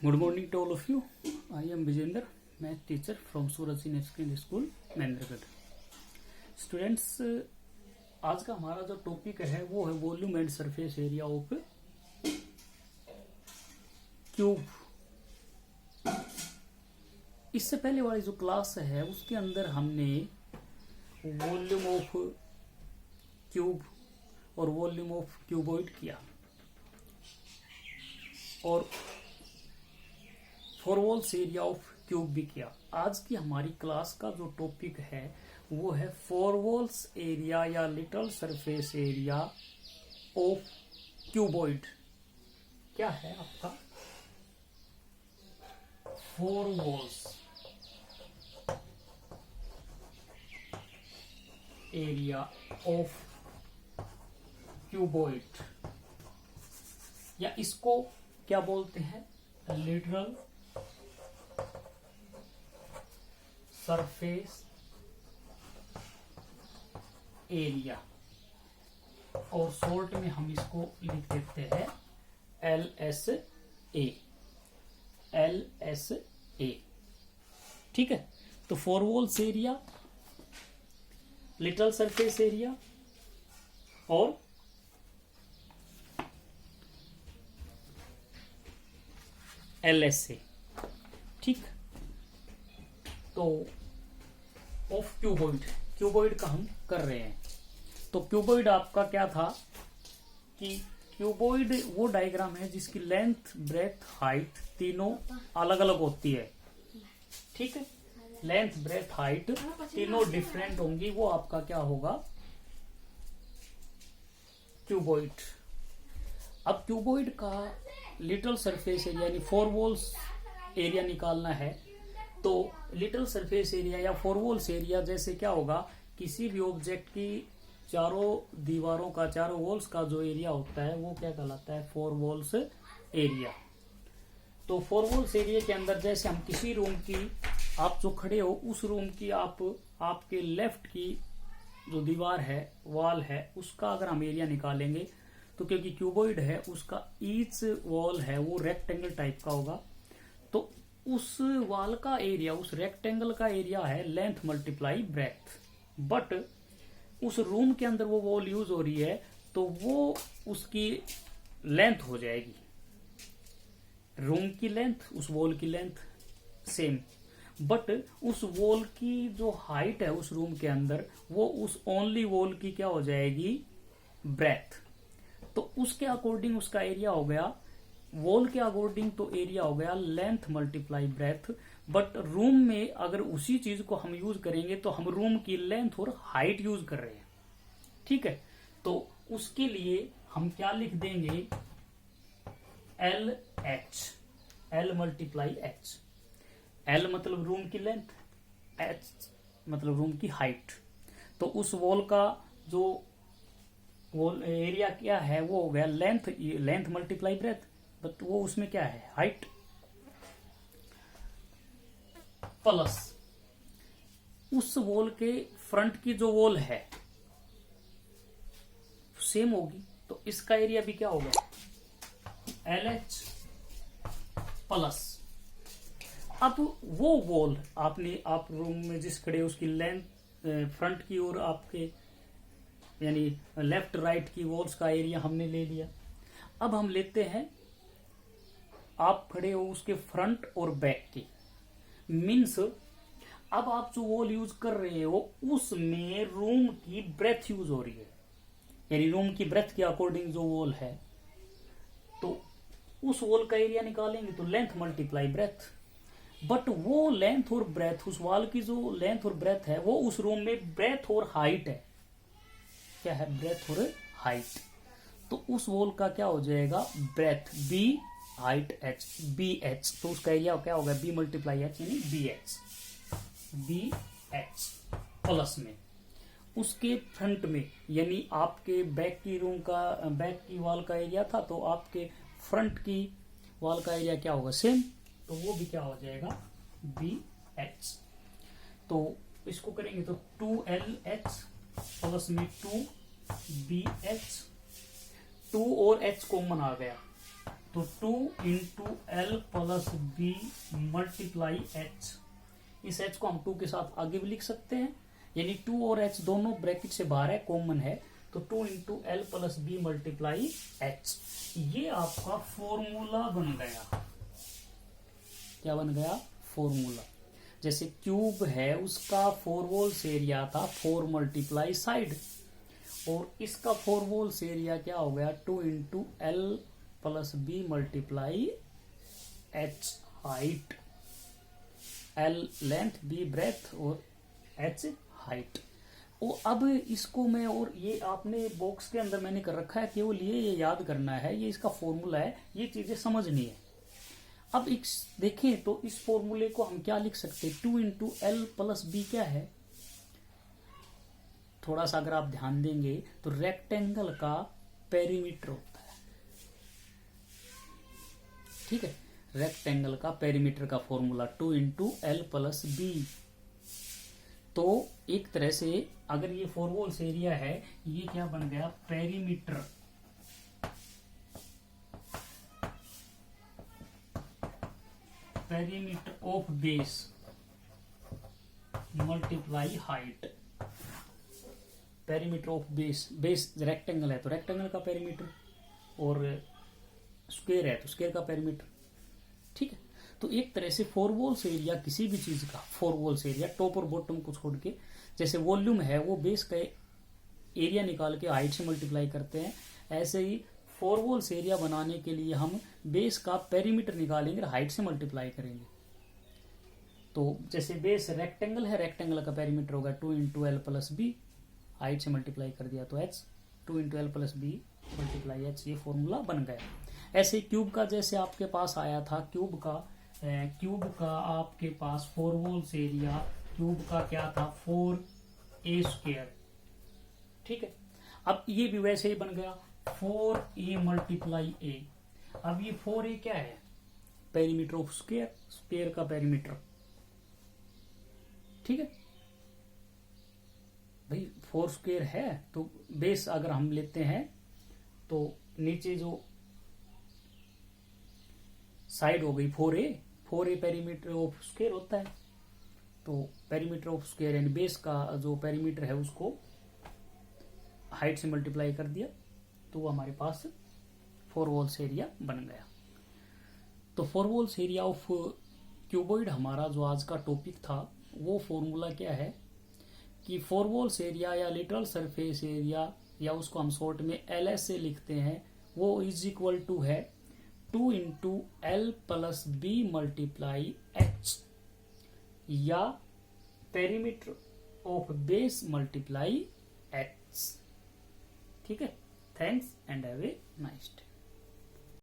Good morning to all of you. I am Vijender, math teacher from Suraj Senior Secondary School, Mahendragarh. Students, आज का हमारा जो topic है वो है volume and surface area of cube. इससे पहले वाली जो क्लास है उसके अंदर हमने वॉल्यूम ऑफ क्यूब और वॉल्यूम ऑफ क्यूबॉइड किया और four walls area of cube भी किया. आज की हमारी क्लास का जो टॉपिक है वो है फोर वॉल्स एरिया या little surface area of cuboid. क्या है आपका four walls area of cuboid, या इसको क्या बोलते हैं, लिटरल सरफेस एरिया, और शॉर्ट में हम इसको लिख देते हैं LSA. ठीक है. तो four walls area, little surface area और LSA. ठीक. तो ऑफ क्यूबॉइड का हम कर रहे हैं. तो क्यूबॉइड आपका क्या था कि क्यूबॉइड वो डायग्राम है जिसकी लेंथ, ब्रेथ, हाइट तीनों अलग अलग होती है. ठीक है. लेंथ, ब्रेथ, हाइट तीनों डिफरेंट होंगी. वो आपका क्या होगा, क्यूबॉइड. अब क्यूबॉइड का लिटिल सरफेस एरिया यानी फोर वॉल्स एरिया निकालना है. तो लिटिल सरफेस एरिया या फोर वॉल्स एरिया जैसे क्या होगा, किसी भी ऑब्जेक्ट की चारों दीवारों का, चारों वॉल्स का जो एरिया होता है वो क्या कहलाता है, फोर वॉल्स एरिया. तो फोर वॉल्स एरिया के अंदर जैसे हम किसी रूम की, आप जो खड़े हो उस रूम की आपके लेफ्ट की जो दीवार है, वॉल है, उसका अगर हम एरिया निकालेंगे तो क्योंकि क्यूबॉइड है उसका ईच वॉल है वो रेक्टेंगल टाइप का होगा. तो उस वॉल का एरिया, उस रेक्टेंगल का एरिया है लेंथ मल्टीप्लाई ब्रेथ. बट उस रूम के अंदर वो वॉल यूज हो रही है तो वो उसकी लेंथ हो जाएगी, रूम की लेंथ, उस वॉल की लेंथ सेम. बट उस वॉल की जो हाइट है उस रूम के अंदर वो उस ओनली वॉल की क्या हो जाएगी, ब्रेथ. तो उसके अकॉर्डिंग उसका एरिया हो गया, वॉल के अकॉर्डिंग तो एरिया हो गया length multiply breath. But room में अगर उसी चीज को हम यूज करेंगे तो हम रूम की लेंथ और हाइट यूज कर रहे हैं. ठीक है. तो उसके लिए हम क्या लिख देंगे, LH, L multiply H. L मतलब रूम की लेंथ, H मतलब रूम की हाइट. तो उस वॉल का जो वॉल एरिया क्या है वो हो गया लेंथ मल्टीप्लाई ब्रेथ. बट वो उसमें क्या है, हाइट, प्लस उस वॉल के फ्रंट की जो वॉल है सेम होगी. तो इसका एरिया भी क्या होगा, LH प्लस. अब वो वॉल आप रूम में जिस खड़े उसकी लेंथ, फ्रंट की और आपके यानी लेफ्ट राइट की वॉल्स का एरिया हमने ले लिया. अब हम लेते हैं आप खड़े हो उसके फ्रंट और बैक की. मीन्स अब आप जो वॉल यूज कर रहे हो उसमें रूम की ब्रेथ यूज हो रही है, यानी रूम की ब्रेथ के अकॉर्डिंग जो वॉल है. तो उस वॉल का एरिया निकालेंगे तो लेंथ मल्टीप्लाई ब्रेथ. बट वो लेंथ और ब्रेथ, उस वॉल की जो लेंथ और ब्रेथ है वो उस रूम में ब्रेथ और हाइट है. क्या है, ब्रेथ और हाइट. तो उस वॉल का क्या हो जाएगा, breadth B, height H, BH. तो उसका एरिया क्या होगा, B मल्टीप्लाई H यानी BH प्लस में उसके फ्रंट में, यानी आपके बैक की रूम का, बैक की वॉल का एरिया था तो आपके फ्रंट की वॉल का एरिया क्या होगा, सेम. तो वो भी क्या हो जाएगा, BH. तो इसको करेंगे तो 2LH प्लस में 2BH, 2 और H कॉमन आ गया तो 2 into L plus B multiply H, इस एच को हम 2 के साथ आगे भी लिख सकते हैं, यानी 2 और एच दोनों ब्रैकेट से बाहर है, कॉमन है, तो 2 into L plus B multiply H, ये आपका फॉर्मूला बन गया। क्या बन गया? फॉर्मूला। जैसे क्यूब है उसका 4 वॉल्स एरिया था 4 मल्टीप्लाई साइड, और इसका 4 वॉल्स एरिया क्या हो गया? 2 into L plus B multiply H height, L length, B breadth और एच हाइट। और अब इसको मैं, और ये आपने बॉक्स के अंदर मैंने कर रखा है, केवल ये याद करना है, ये इसका फॉर्मूला है, ये चीजें समझनी है। अब देखें तो इस फॉर्मूले को हम क्या लिख सकते हैं? 2 इंटू एल प्लस बी क्या है? थोड़ा सा अगर आप ध्यान देंगे तो रेक्टेंगल का पेरीमीटर होता है, ठीक है, रेक्टेंगल का पेरीमीटर का formula 2 into L plus B. तो एक तरह से अगर ये 4 वॉल्स एरिया है, ये क्या बन गया? Perimeter, perimeter of base multiply height, perimeter of base, base rectangle है तो रेक्टेंगल का पेरीमीटर, और स्क्वायर है तो स्क्वायर का पेरीमीटर, ठीक है। तो एक तरह से 4 वॉल्स एरिया किसी भी चीज का, 4 वॉल्स एरिया टॉप और बॉटम को छोड़ के, जैसे वॉल्यूम है वो बेस का एरिया निकाल के हाइट से मल्टीप्लाई करते हैं, ऐसे ही 4 वॉल्स एरिया बनाने के लिए हम बेस का पेरीमीटर निकालेंगे, हाइट से मल्टीप्लाई करेंगे। तो जैसे बेस रेक्टेंगल है, रेक्टेंगल का पेरीमीटर होगा 2 into L plus B, height से मल्टीप्लाई कर दिया तो H, 2 into L plus B multiply H, ये फॉर्मूला बन गया। ऐसे क्यूब का जैसे आपके पास आया था, क्यूब का आपके पास 4 वॉल्स एरिया, क्यूब का क्या था? 4a स्क्वायर, ठीक है। अब ये भी वैसे ही बन गया 4a मल्टीप्लाई ए। अब ये 4a क्या है? पेरीमीटर ऑफ स्क्वायर, स्क्वायर का पेरीमीटर, ठीक है भाई। 4 स्क्वायर है तो बेस अगर हम लेते हैं तो नीचे जो साइड हो गई 4a पेरीमीटर ऑफ स्क्वायर होता है, तो पेरीमीटर ऑफ स्क्वायर यानी बेस का जो पेरीमीटर है उसको हाइट से मल्टीप्लाई कर दिया, तो हमारे पास 4 वॉल्स एरिया बन गया। तो 4 वॉल्स एरिया ऑफ क्यूबॉइड हमारा जो आज का टॉपिक था, वो फॉर्मूला क्या है कि 4 वॉल्स एरिया या लिटरल सरफेस एरिया, या उसको हम शॉर्ट में LS से लिखते हैं, वो इज इक्वल टू है 2 into L plus B multiply h, या perimeter of base multiply h, ठीक है। Thanks and have a nice day.